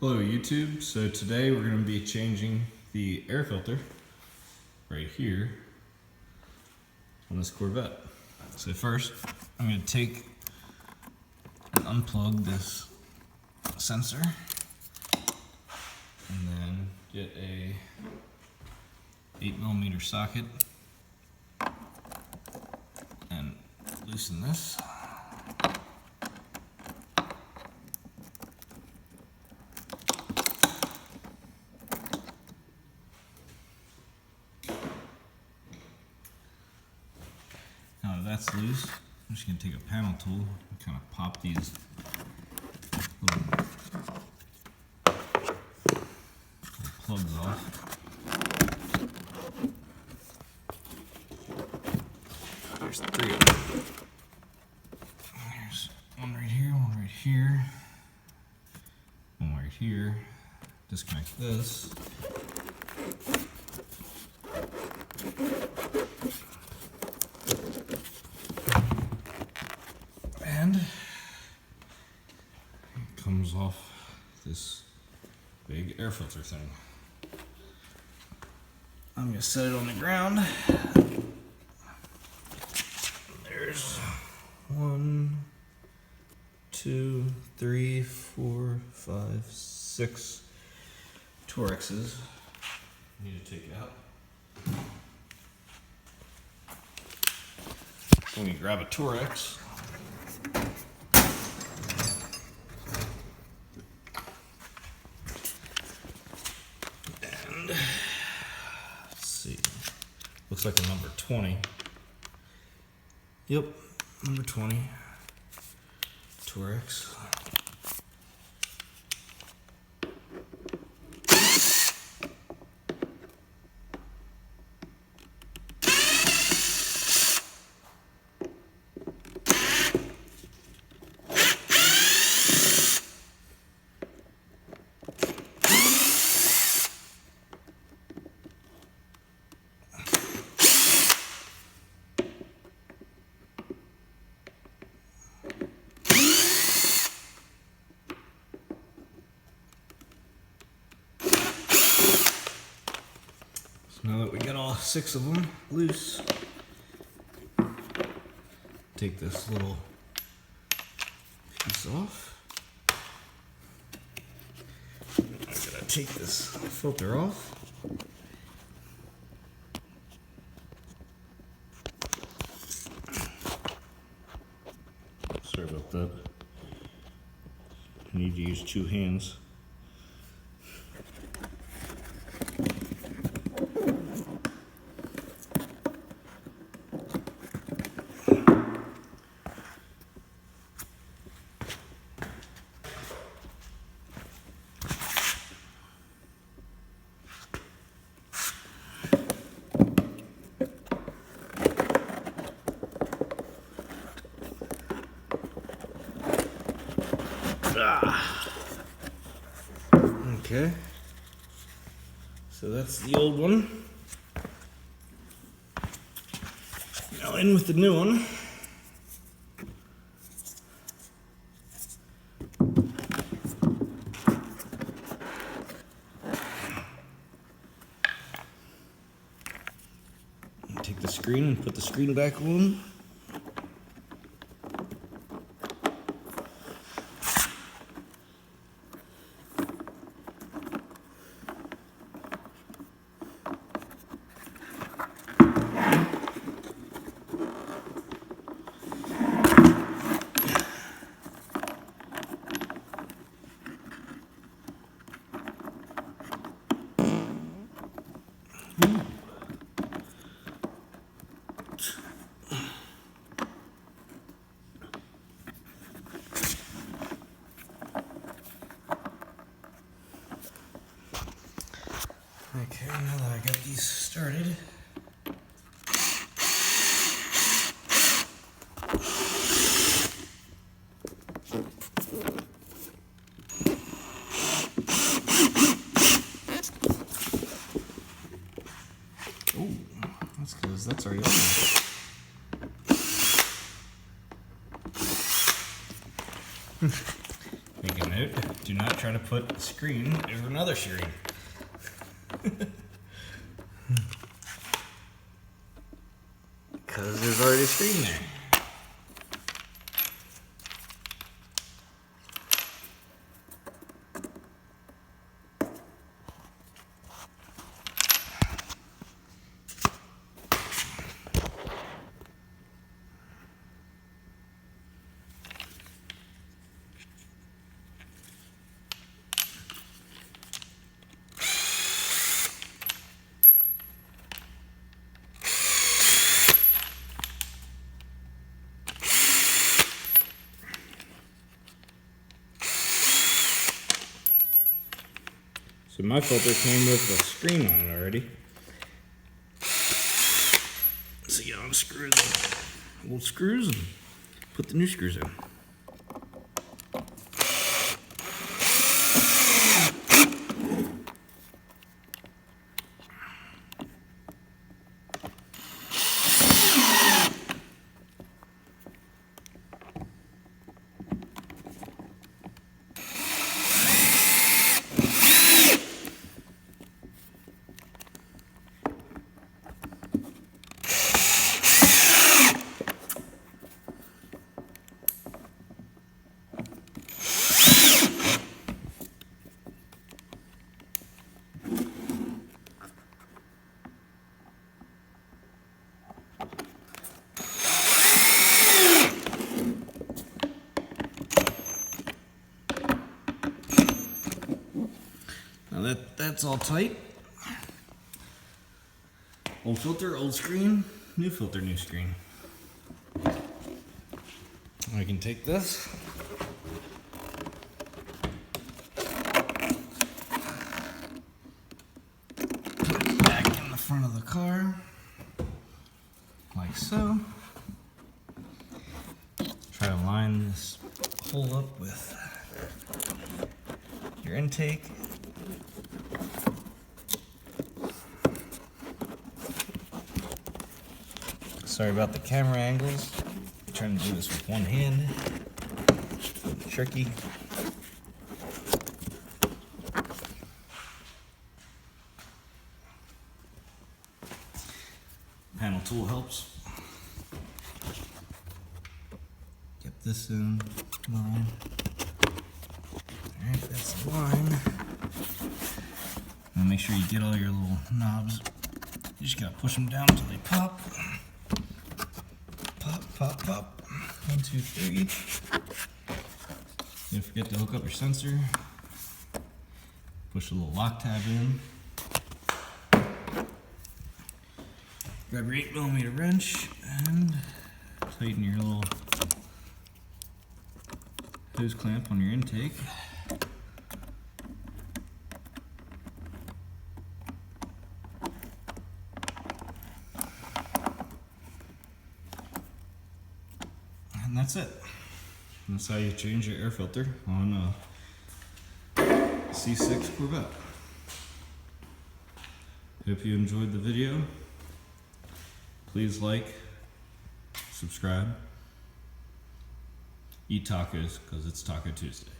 Hello YouTube, so today we're going to be changing the air filter right here on this Corvette. So first I'm going to take and unplug this sensor and then get a 8mm socket and loosen this. Now that that's loose, I'm just going to take a panel tool and kind of pop these little plugs off. There's three of them. There's one right here, one right here, one right here. Disconnect this. And it comes off this big air filter thing. I'm going to set it on the ground. There's 1, 2, 3, 4, 5, 6 Torxes. Need to take it out. Let me grab a Torx. And let's see. Looks like a number 20. Yep, number 20. Torx. Now that we got all 6 of them loose, take this little piece off. I'm gonna take this filter off. Sorry about that. I need to use 2 hands. Okay, so that's the old one. Now in with the new one. Take the screen and put the screen back on. Okay, now that I got these started, oh, that's because that's already on. Making note, do not try to put a screen over another screen. Because there's already a screen there. So my filter came with a screen on it already. So you unscrew the old screws and put the new screws in. Now that's all tight. Old filter, old screen, new filter, new screen. I can take this. Put it back in the front of the car, like so. Try to line this hole up with your intake. Sorry about the camera angles. I'm trying to do this with one hand. Tricky. Panel tool helps. Get this in line. Alright, that's the line. And make sure you get all your little knobs. You just gotta push them down until they pop. Pop, pop. 1, 2, 3. Don't forget to hook up your sensor. Push a little lock tab in. Grab your 8mm wrench and tighten your little hose clamp on your intake. And that's it. And that's how you change your air filter on a C6 Corvette. Hope you enjoyed the video. Please like, subscribe, eat tacos because it's Taco Tuesday.